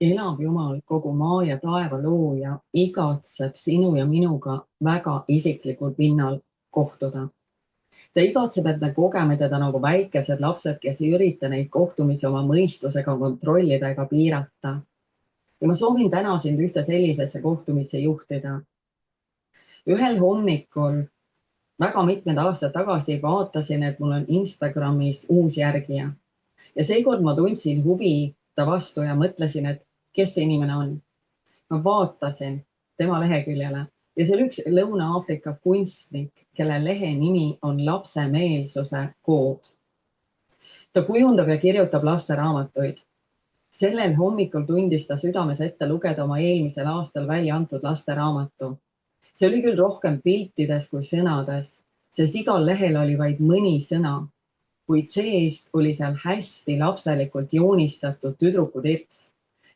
Elav Jumal, kogu maa ja taeva looja, igatseb sinu ja minuga väga isiklikul pinnal kohtuda. Ta igatseb, et me kogeme teda nagu väikesed lapsed, kes ei ürita neid kohtumisi oma mõistusega kontrollida ega piirata. Ja ma soovin täna sind ühte sellisesse kohtumisse juhtida. Ühel hommikul väga mitmed aastad tagasi vaatasin, et mul on Instagramis uus järgija. Ja seekord ma tundsin huvi ta vastu ja mõtlesin, et kes see inimene on. Ma vaatasin tema leheküljele ja see oli üks Lõuna-Aafrika kunstnik, kelle lehe nimi on lapsemeelsuse kood. Ta kujundab ja kirjutab lasteraamatuid. Sellel hommikul tundis ta südames ette lugeda oma eelmisel aastal välja antud lasteraamatu. See oli küll rohkem piltides kui sõnades, sest igal lehel oli vaid mõni sõna, kuid see-eest oli seal hästi lapselikult joonistatud tüdrukutirts,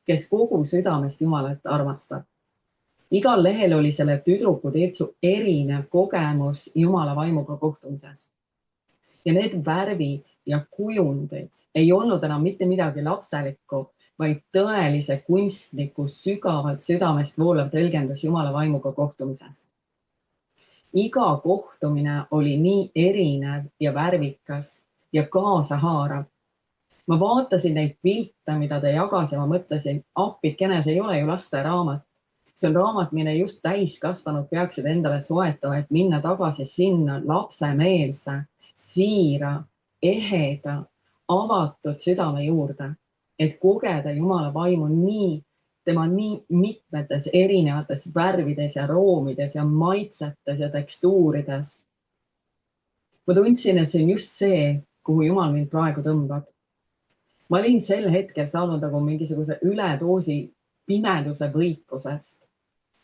kes kogu südamest Jumalat armastab. Igal lehel oli selle tüdrukutirtsu erinev kogemus Jumala vaimuga kohtumisest. Ja need värvid ja kujundid ei olnud enam mitte midagi lapselikku, vaid tõelise kunstniku sügavalt südamest voolav tõlgendus Jumala vaimuga kohtumisest. Iga kohtumine oli nii erinev ja värvikas ja kaasahaarav. Ma vaatasin neid pilte, mida ta jagas ja ma mõtlesin, appikene, see ei ole ju lasteraamat. See on raamat, mille just täiskasvanud peaksid endale soetama, et minna tagasi sinna lapsemeelse, siira, eheda, avatud südame juurde, et kogeda Jumala vaimu tema nii mitmetes erinevates värvides ja roomides ja maitsetes ja tekstuurides. Ma tundsin, et see on just see, kuhu Jumal mind praegu tõmbab. Ma olin sel hetkel saanud nagu mingisuguse üledoosi pimeduse võikusest.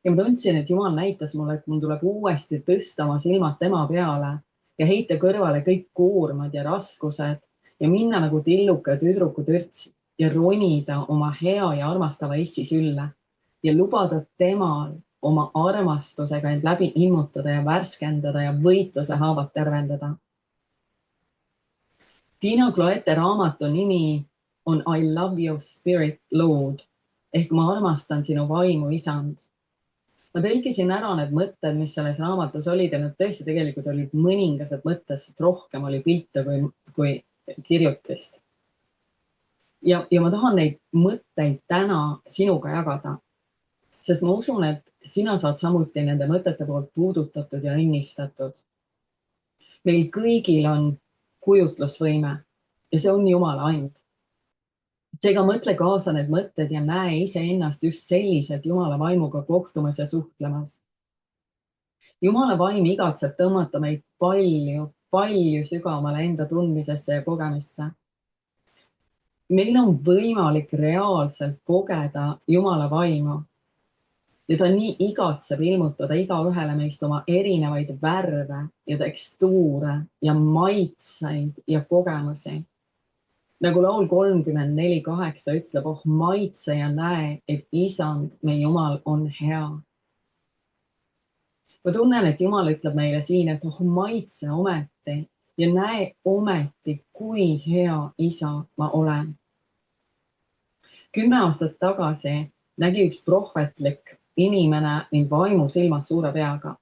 Ja ma tundsin, et Jumal näitas mulle, et mul tuleb uuesti tõsta oma silmad tema peale ja heita kõrvale kõik koormad ja raskused ja minna nagu tilluka tüdrukutürts ja ronida oma hea ja armastava issi sülle ja lubada temal oma armastusega end läbi immutada ja värskendada ja võitluse haavad tervendada. Tiina Kloete raamatu nimi on I love your spirit, Lord, ehk ma armastan sinu vaimu, isand. Ma tõlkisin ära need mõtted, mis selles raamatus olid ja nad tõesti tegelikult olid mõningased mõtted, sest rohkem oli pilte kui kirjutist. Ja ma tahan neid mõtteid täna sinuga jagada, sest ma usun, et sina saad samuti nende mõtete poolt puudutatud ja õnnistatud. Meil kõigil on kujutlusvõime ja see on Jumala and. Seega mõtle kaasa need mõtted ja näe iseennast just selliselt Jumala vaimuga kohtumas ja suhtlemas. Jumala vaim igatseb tõmmata meid palju sügavamale enda tundmisesse ja kogemisse. Meil on võimalik reaalselt kogeda Jumala vaimu ja ta nii igatseb ilmutada igaühele meist oma erinevaid värve ja tekstuure ja maitseid ja kogemusi. Nagu laul 34:8 ütleb, oh maitse ja näe, et isand, meie Jumal on hea. Ma tunnen, et Jumal ütleb meile siin, et oh maitse ometi ja näe ometi, kui hea isa ma olen. 10 aastat tagasi nägi üks prohvetlik inimene mind vaimu silmas suure peaga.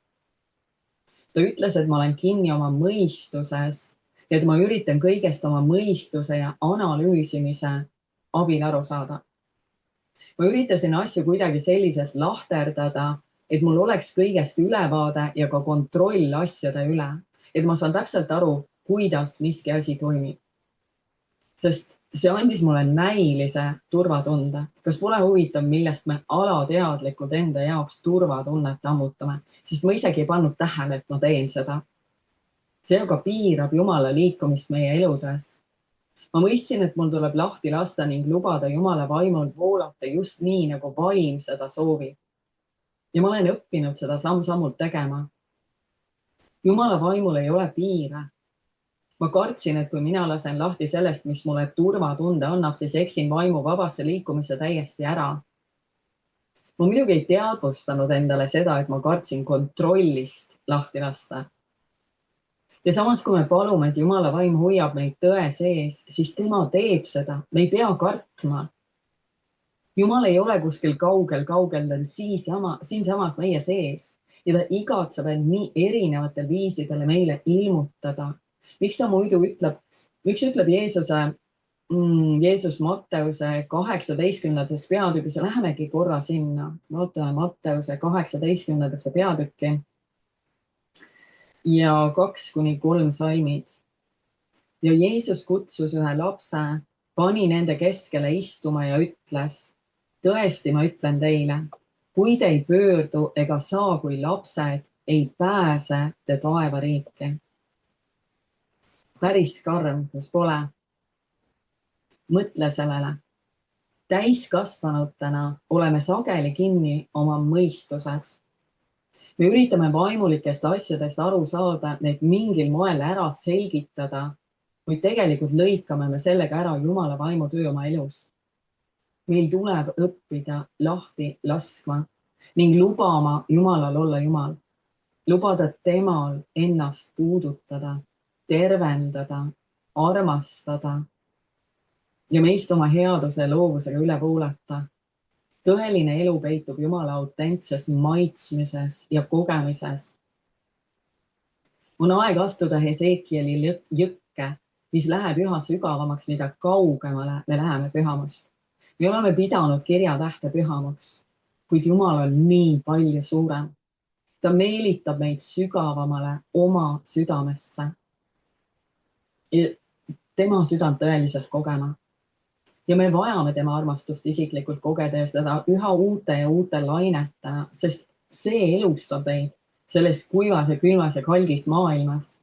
Ta ütles, et ma olen kinni oma mõistuses ja et ma üritan kõigest oma mõistuse ja analüüsimise abil aru saada. Ma üritasin asju kuidagi selliselt lahterdada, et mul oleks kõigest ülevaade ja ka kontroll asjade üle, et ma saan täpselt aru, kuidas miski asi toimib. Sest see andis mulle näilise turvatunde. Kas pole huvitav, millest me alateadlikult enda jaoks turvatunnet ammutame, sest ma isegi ei pannud tähele, et ma teen seda. See aga piirab Jumala liikumist meie eludes. Ma mõistsin, et mul tuleb lahti lasta ning lubada Jumala vaimul voolata just nii, nagu vaim seda soovib. Ja ma olen õppinud seda samm-sammult tegema. Jumala vaimul ei ole piire. Ma kartsin, et kui mina lasen lahti sellest, mis mulle turvatunde annab, siis eksin vaimu vabasse liikumise täiesti ära. Ma muidugi ei teadvustanud endale seda, et ma kartsin kontrollist lahti lasta. Ja samas, kui me palume, et Jumala vaim hoiab meid tõe sees, siis tema teeb seda. Me ei pea kartma. Jumal ei ole kuskil kaugel, ta on siinsamas meie sees ja ta igatseb end nii erinevatel viisidel meile ilmutada. Miks ütleb Jeesus Matteuse 18. peatükis, lähemegi korra sinna, vaatame Matteuse 18. peatükki ja 2-3 salmid. Ja Jeesus kutsus ühe lapse, pani nende keskele istuma ja ütles, tõesti, ma ütlen teile, kui te ei pöördu ega saa kui lapsed, ei pääse te taevariiki. Päris karm, kas pole? Mõtle sellele. Täiskasvanutena oleme sageli kinni oma mõistuses. Me üritame vaimulikest asjadest aru saada, need mingil moel ära selgitada, kuid tegelikult lõikame me sellega ära Jumala vaimutöö oma elus. Meil tuleb õppida lahti laskma ning lubama Jumalal olla Jumal. Lubada temal ennast puudutada, tervendada, armastada ja meist oma headuse ja loovusega üle voolata. Tõeline elu peitub Jumala autentses maitsmises ja kogemises. On aeg astuda Hesekieli jõkke, mis läheb üha sügavamaks, mida kaugemale me läheme pühamust. Me oleme pidanud kirjatähte pühamaks, kuid Jumal on nii palju suurem. Ta meelitab meid sügavamale oma südamesse. Tema südant tõeliselt kogema. Ja me vajame tema armastust isiklikult kogeda ja seda üha uute ja uute lainetena, sest see elustab meid selles kuivas ja külmas ja kalgis maailmas.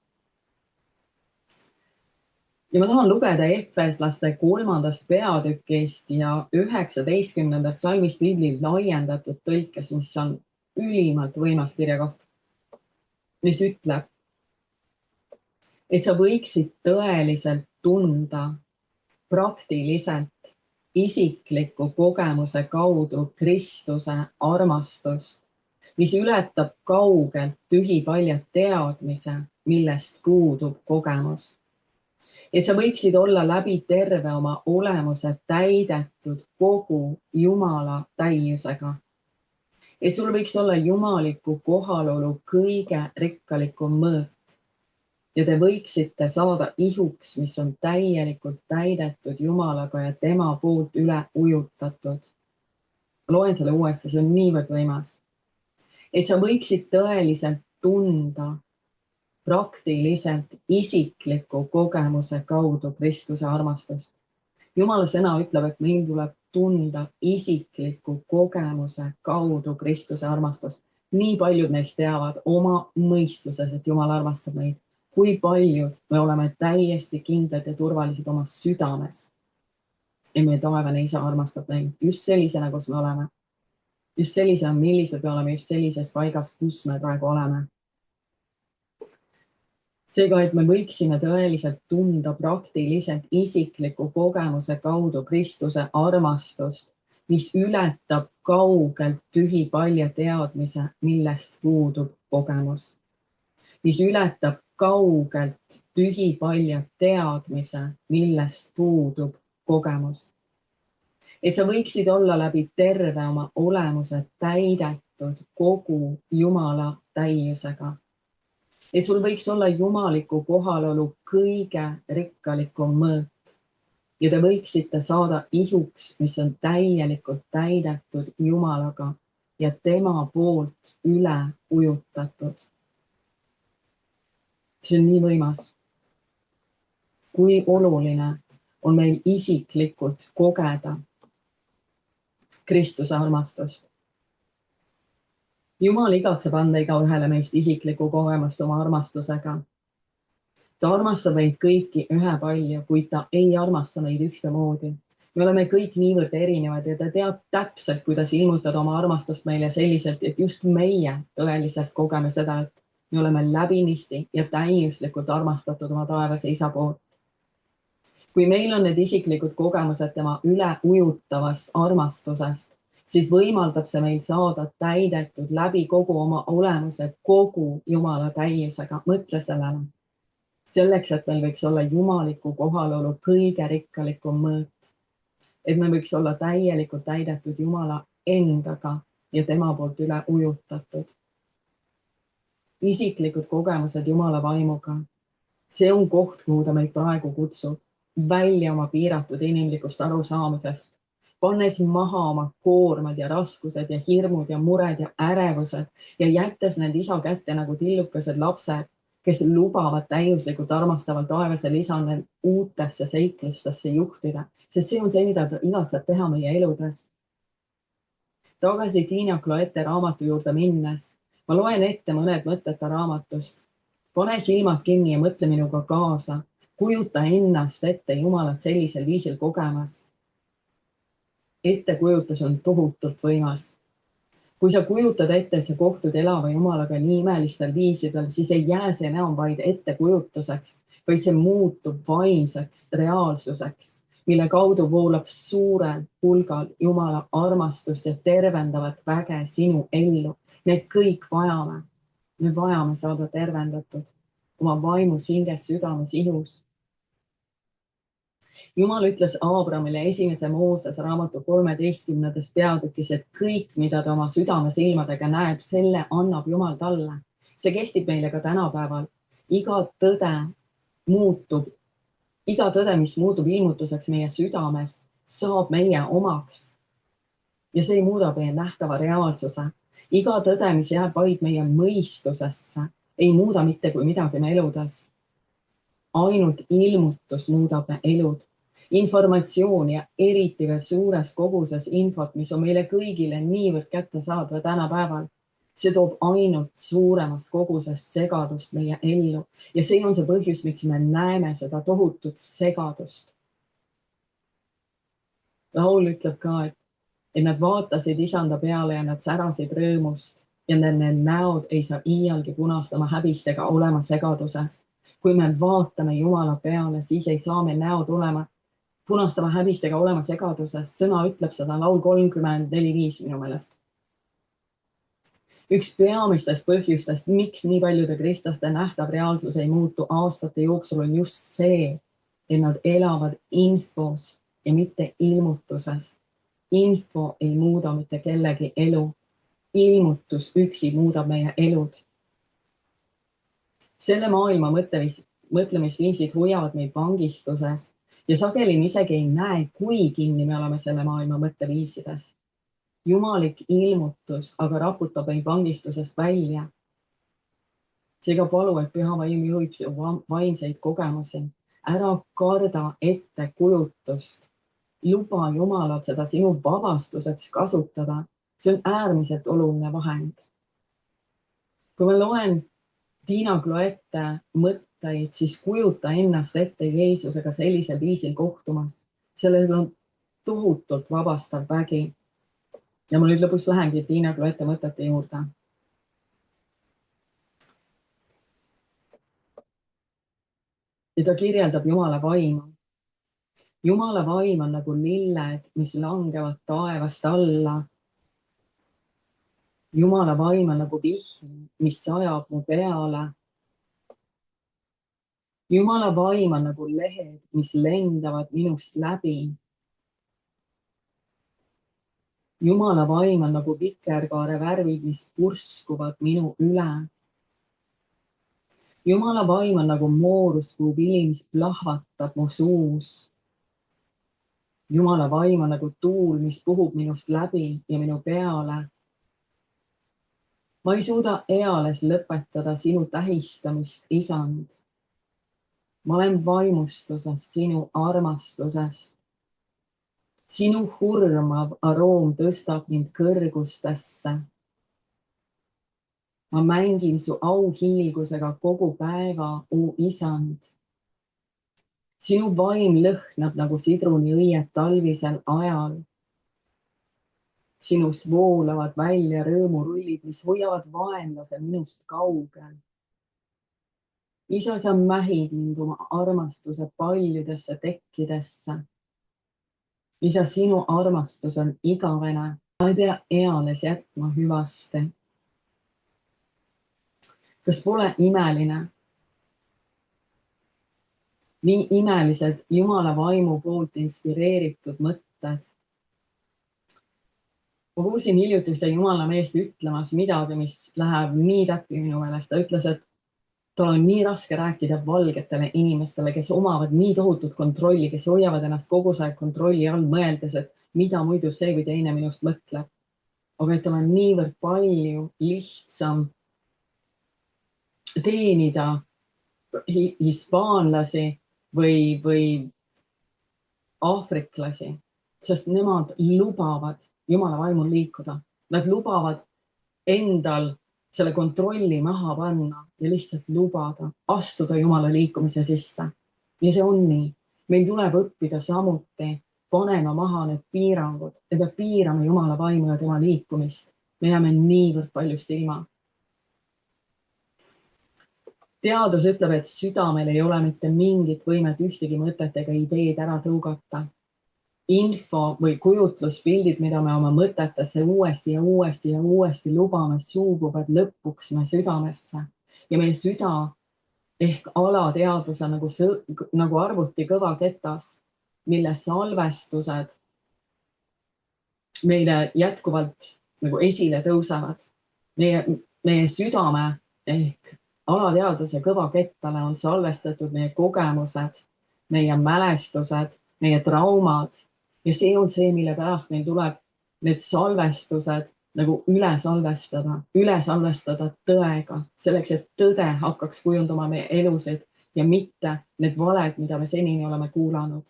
Ja ma tahan lugeda Efeslaste 3. peatükist ja 19. salmist Piibli laiendatud tõlkes, mis on ülimalt võimas kirjakoht, mis ütleb, et sa võiksid tõeliselt tunda praktiliselt isikliku kogemuse kaudu Kristuse armastust, mis ületab kaugelt tühipaljad teadmise, millest puudub kogemus. Et sa võiksid olla läbi terve oma olemuse täidetud kogu Jumala täiusega. Et sul võiks olla jumaliku kohalolu kõige rikkalikum mõõt. Ja te võiksite saada ihuks, mis on täielikult täidetud Jumalaga ja tema poolt üle ujutatud. Loen selle uuesti, see on niivõrd võimas. Et sa võiksid tõeliselt tunda praktiliselt isikliku kogemuse kaudu Kristuse armastust. Jumala sõna ütleb, et meil tuleb tunda isikliku kogemuse kaudu Kristuse armastust. Nii paljud neist teavad oma mõistuses, et Jumal armastab meid. Kui paljud me oleme täiesti kindlad ja turvalised oma südames. Ja meie taevane isa armastab meid just sellisena, kus me oleme. Just sellisena, millised me oleme just sellises paigas, kus me praegu oleme. Seega, et me võiksime tõeliselt tunda praktiliselt isikliku kogemuse kaudu Kristuse armastust, mis ületab kaugelt tühipalja teadmise, millest puudub kogemus. Mis ületab kaugelt tühipalja teadmise, millest puudub kogemus. Et sa võiksid olla läbi terve oma olemuse täidetud kogu Jumala täiusega. Et sul võiks olla jumaliku kohalolu kõige rikkalikum mõõt ja te võiksite saada ihuks, mis on täielikult täidetud Jumalaga ja tema poolt üle ujutatud. See on nii võimas. Kui oluline on meil isiklikult kogeda Kristuse armastust. Jumal igatseb anda igaühele meist isiklikku kogemust oma armastusega. Ta armastab meid kõiki ühepalju, kuid ta ei armasta meid ühtemoodi. Me oleme kõik niivõrd erinevad ja ta teab täpselt, kuidas ilmutada oma armastust meile selliselt, et just meie tõeliselt kogeme seda, et me oleme läbinisti ja täiuslikult armastatud oma taevase isa poolt. Kui meil on need isiklikud kogemused tema üle ujutavast armastusest, siis võimaldab see meil saada täidetud läbi kogu oma olemuse, kogu Jumala täiusega. Mõtle sellele. Selleks, et meil võiks olla jumaliku kohalolu kõige rikkalikum mõõt. et me võiks olla täielikult täidetud Jumala endaga ja tema poolt üle ujutatud. Isiklikud kogemused Jumala vaimuga. See on koht, kuhu ta meid praegu kutsub, välja oma piiratud inimlikust arusaamisest, pannes maha oma koormad ja raskused ja hirmud ja mured ja ärevused ja jättes need isa kätte nagu tillukesed lapsed, kes lubavad täiuslikult armastaval taevasel isal need uutesse seiklustesse juhtida, sest see on see, mida ta igatseb teha meie eludes. Tagasi Tiina Kloete raamatu juurde minnes, ma loen ette mõned mõtted ta raamatust. Pane silmad kinni ja mõtle minuga kaasa. Kujuta ennast ette Jumalat sellisel viisil kogemas. Ettekujutus on tohutult võimas. Kui sa kujutad ette, et sa kohtud elava Jumalaga nii imelistel viisidel, siis ei jää see enam vaid ettekujutuseks, vaid see muutub vaimseks reaalsuseks, mille kaudu voolab suurel hulgal Jumala armastust ja tervendavat väge sinu ellu. Me kõik vajame. Me vajame saada tervendatud oma vaimus, hinges, südames, ihus. Jumal ütles Aabramile esimese Mooses raamatu 13. peatükis, et kõik, mida ta oma südame silmadega näeb, selle annab Jumal talle. See kehtib meile ka tänapäeval. Iga tõde, mis muutub ilmutuseks meie südames, saab meie omaks. Ja see muudab meie nähtava reaalsuse. Iga tõde, mis jääb vaid meie mõistusesse, ei muuda mitte kui midagi me eludes. Ainult ilmutus muudab me elud. Informatsioon ja eriti veel suures koguses infot, mis on meile kõigile niivõrd kättesaadva tänapäeval, see toob ainult suuremast kogusest segadust meie ellu. Ja see on see põhjus, miks me näeme seda tohutut segadust. Laul ütleb ka, et nad vaatasid isanda peale ja nad särasid rõõmust ja nende näod ei saa iialgi punastama häbist ega olema segaduses. Kui me vaatame Jumala peale, siis ei saa me näod olema punastama häbist ega olema segaduses. Sõna ütleb seda laul 34:5 minu meelest. Üks peamistest põhjustest, miks nii paljude kristlaste nähtav reaalsus ei muutu aastate jooksul, on just see, et nad elavad infos ja mitte ilmutuses. Info ei muuda mitte kellegi elu. Ilmutus üksi muudab meie elud. Selle maailma mõtlemisviisid hoiavad meid vangistuses ja sageli me isegi ei näe, kui kinni me oleme selle maailma mõtteviisides. Jumalik ilmutus aga raputab meid vangistusest välja. Seega palu, et püha vaim juhib vaimseid kogemusi. Ära karda ettekujutust. Luba Jumalat seda sinu vabastuseks kasutada. See on äärmiselt oluline vahend. Kui ma loen Tiina Kloete mõtteid, siis kujuta ennast ette Jeesusega sellisel viisil kohtumas. Sellel on tohutult vabastav vägi. Ja ma nüüd lõpus lähengi Tiina Kloete mõtete juurde. Ja ta kirjeldab Jumala vaimu. Jumala vaim on nagu lilled, mis langevad taevast alla. Jumala vaim on nagu vihm, mis sajab mu peale. Jumala vaim on nagu lehed, mis lendavad minust läbi. Jumala vaim on nagu vikerkaare värvid, mis purskuvad minu üle. Jumala vaim on nagu mooruspuu vili, mis plahvatab mu suus. Jumala vaim on nagu tuul, mis puhub minust läbi ja minu peale. Ma ei suuda eales lõpetada sinu tähistamist, isand. Ma olen vaimustuses sinu armastusest. Sinu hurmav aroom tõstab mind kõrgustesse. Ma mängin su auhiilgusega kogu päeva, o isand. Sinu vaim lõhnab nagu sidruniõied talvisel ajal. Sinust voolavad välja rõõmurullid, mis hoiavad vaenlase minust kaugel. Isa, sa mähid mind oma armastuse paljudesse tekkidesse. Isa, sinu armastus on igavene. Ma ei pea eales jätma hüvasti. Kas pole imeline? Nii imelised Jumala vaimu poolt inspireeritud mõtted mõtted. Ma kuulsin hiljuti ühte jumala meest ütlemas midagi, mis läheb nii täppi minu meelest. Ta ütles, et tal on nii raske rääkida valgetele inimestele, kes omavad nii tohutut kontrolli, kes hoiavad ennast kogu see kontrolli all, mõeldes, et mida muidu see või teine minust mõtleb. Aga et tal on niivõrd palju lihtsam teenida hispaanlasi või aafriklasi, sest nemad lubavad Jumala vaimul liikuda. Nad lubavad endal selle kontrolli maha panna ja lihtsalt lubada astuda Jumala liikumise sisse. Ja see on nii. Meil tuleb õppida samuti panema maha need piirangud, et me piirame Jumala vaimu ja tema liikumist. Me jääme niivõrd paljust ilma. Teadus ütleb, et südamel ei ole mitte mingit võimet ühtegi mõtet ega ideed ära tõugata. Info või kujutluspildid, mida me oma mõtetesse uuesti ja uuesti ja uuesti lubame, suubuvad lõpuks me südamesse. Ja meie süda ehk alateadvus on nagu arvuti kõvaketas, mille salvestused meile jätkuvalt nagu esile tõusevad. Meie südame ehk alateadvuse kõvakettale on salvestatud meie kogemused, meie mälestused, meie traumad. Ja see on see, mille pärast meil tuleb need salvestused nagu üle salvestada tõega, selleks, et tõde hakkaks kujundama meie elusid ja mitte need valed, mida me senini oleme kuulanud.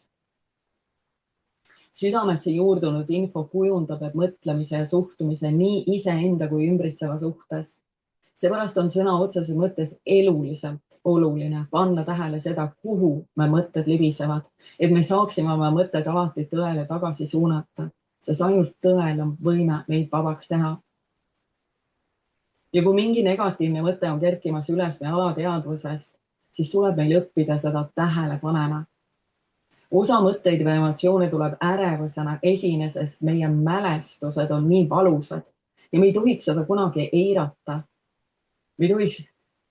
Südamesse juurdunud info kujundab mõtlemise ja suhtumise nii iseenda kui ümbritseva suhtes. Seepärast on sõna otseses mõttes eluliselt oluline panna tähele seda, kuhu me mõtted libisevad, et me saaksime oma mõtted alati tõele tagasi suunata, sest ainult tõel on võime meid vabaks teha. Ja kui mingi negatiivne mõte on kerkimas üles meie alateadvusest, siis tuleb meil õppida seda tähele panema. Osa mõtteid või emotsioone tuleb ärevusena esine, sest meie mälestused on nii valusad ja me ei tohiks seda kunagi eirata. Me ei tohiks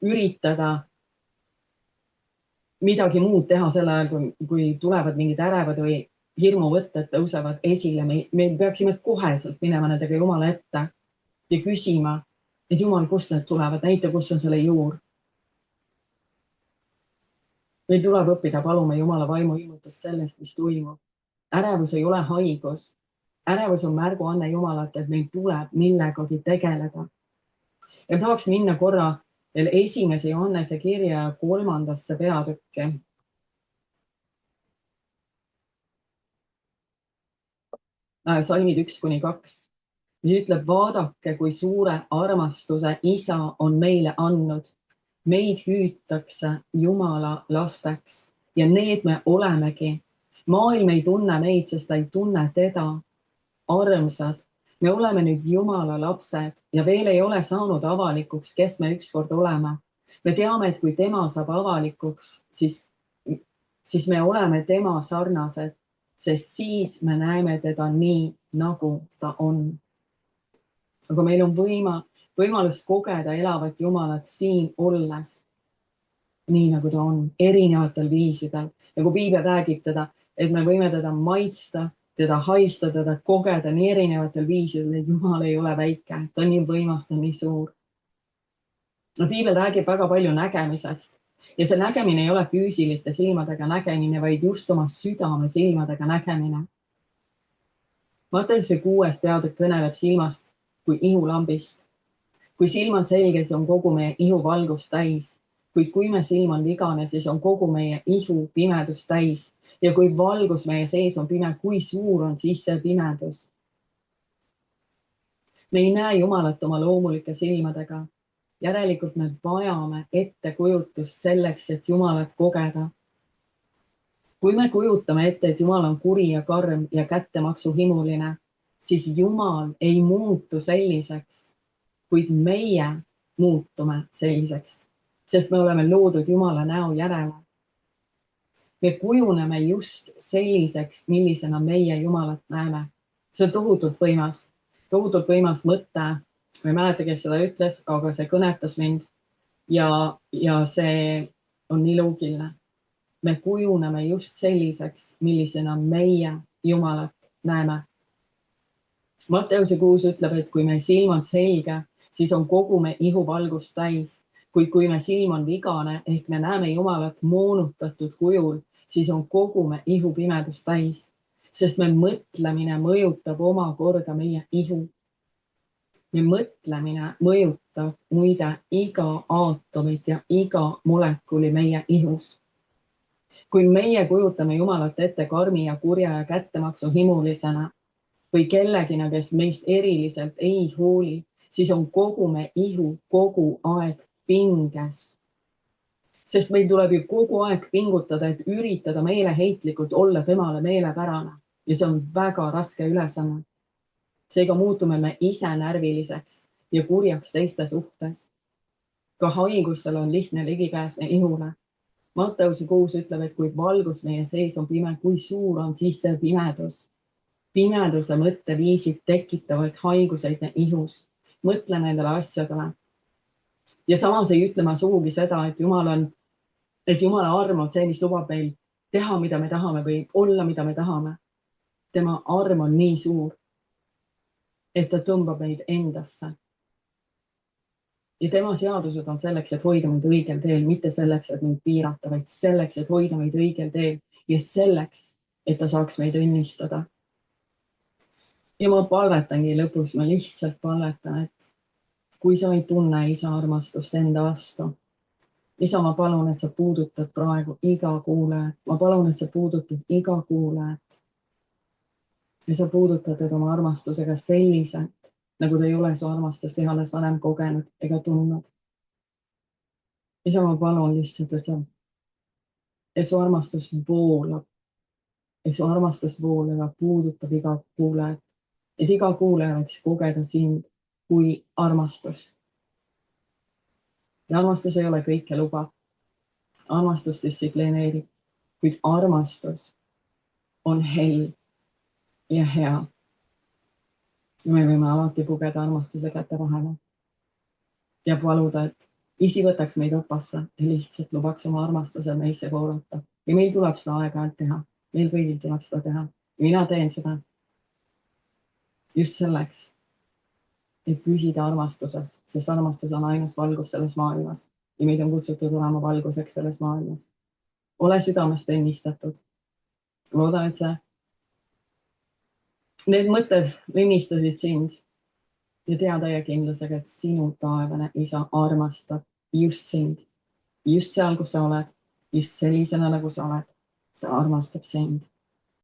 üritada midagi muud teha sel ajal, kui tulevad mingid ärevad või hirmuvõtted tõusevad esile. Me peaksime koheselt minema nendega Jumala ette ja küsima, et Jumal, kust need tulevad, näita, kus on selle juur. Meil tuleb õppida paluma Jumala vaimu ilmutust sellest, mis toimub. Ärevus ei ole haigus. Ärevus on märguanne Jumalalt, et meil tuleb millegagi tegeleda. Ja tahaks minna korra veel esimese Johannese kirja 3. peatükki. Salmid 1-2, mis ütleb, vaadake, kui suure armastuse Isa on meile andnud. Meid hüütakse Jumala lasteks ja need me olemegi. Maailm ei tunne meid, sest ta ei tunne teda. Armsad. Me oleme nüüd Jumala lapsed ja veel ei ole saanud avalikuks, kes me ükskord oleme. Me teame, et kui tema saab avalikuks, siis me oleme tema sarnased, sest siis me näeme teda nii, nagu ta on. Aga meil on võimalus kogeda elavat Jumalat siin olles, nii nagu ta on, erinevatel viisidel. Ja kui Piibel räägib teda, et me võime teda maitsta, teda haista, teda kogeda nii erinevatel viisidel, et Jumal ei ole väike, ta on nii võimas, ta on nii suur. Piibel räägib väga palju nägemisest ja see nägemine ei ole füüsiliste silmadega nägemine, vaid just oma südame silmadega nägemine. Matteuse 6. peatükk kõneleb silmast kui ihulambist. Kui silm on selge, siis on kogu meie ihu valgust täis, kuid kui me silm on vigane, siis on kogu meie ihu pimedust täis. Ja kui valgus meie sees on pime, kui suur on siis see pimedus? Me ei näe Jumalat oma loomulike silmadega. Järelikult me vajame ettekujutust selleks, et Jumalat kogeda. Kui me kujutame ette, et Jumal on kuri ja karm ja kättemaksuhimuline, siis Jumal ei muutu selliseks, kuid meie muutume selliseks, sest me oleme loodud Jumala näo järele. Me kujuneme just selliseks, millisena meie Jumalat näeme. See on tohutult võimas mõte. Ma ei mäleta, kes seda ütles, aga see kõnetas mind ja see on nii loogiline. Me kujuneme just selliseks, millisena meie Jumalat näeme. Matteuse 6 ütleb, et kui meie silm on selge, siis on kogu me ihu valgust täis. Kuid kui me silm on vigane, ehk me näeme Jumalat moonutatud kujul, siis on kogu me ihu pimedust täis. Sest me mõtlemine mõjutab omakorda meie ihu. Me mõtlemine mõjutab muide iga aatomit ja iga molekuli meie ihus. Kui meie kujutame Jumalat ette karmi ja kurja ja kättemaksu himulisena või kellegina, kes meist eriliselt ei hooli, siis on kogu me ihu kogu aeg pinges. Sest meil tuleb ju kogu aeg pingutada, et üritada meeleheitlikult olla temale meelepärane. Ja see on väga raske ülesanne. Seega muutume me ise närviliseks ja kurjaks teiste suhtes. Ka haigustel on lihtne ligipääs me ihule. Matteuse 6 ütleb, et kui valgus meie sees on pime, kui suur on siis see pimedus. Pimeduse mõtteviisid tekitavad haiguseid me ihus. Mõtle nendele asjadele. Ja samas ei ütle ma sugugi seda, et Jumala arm on see, mis lubab meil teha, mida me tahame või olla, mida me tahame. Tema arm on nii suur, et ta tõmbab meid endasse. Ja tema seadused on selleks, et hoida meid õigel teel, mitte selleks, et meid piirata, vaid selleks, et hoida meid õigel teel ja selleks, et ta saaks meid õnnistada. Ja ma palvetangi lõpus, ma lihtsalt palvetan, et kui sa ei tunne isa armastust enda vastu, isa, ma palun, et sa puudutad praegu iga kuulajat. Ma palun, et sa puudutad iga kuulajat. Ja sa puudutad oma armastusega selliselt, nagu ta ei ole su armastust alles varem kogenud ega tundnud. Isa, ma palun lihtsalt, et su armastus voolab. Ja su armastus voolab puudutab iga kuulajat. Et iga kuulaja võiks kogeda sind kui armastust. Ja armastus ei ole kõike luba. Armastus distsiplineerib, kuid armastus on hell ja hea. Ja me võime alati pugeda armastuse käte vahele ja paluda, et isi võtaks meid opasse ja lihtsalt lubaks oma armastuse meisse voolata. Ja meil tuleb seda aeg-ajalt teha. Meil kõigil tuleb seda teha. Ja mina teen seda just selleks, et püsida armastuses, sest armastus on ainus valgus selles maailmas ja meid on kutsutud olema valguseks selles maailmas. Ole südamest õnnistatud. Loodan, et need mõtted õnnistasid sind ja tea täie kindlusega, et sinu taevane isa armastab just sind. Just seal, kus sa oled, just sellisena, nagu sa oled. Ta armastab sind.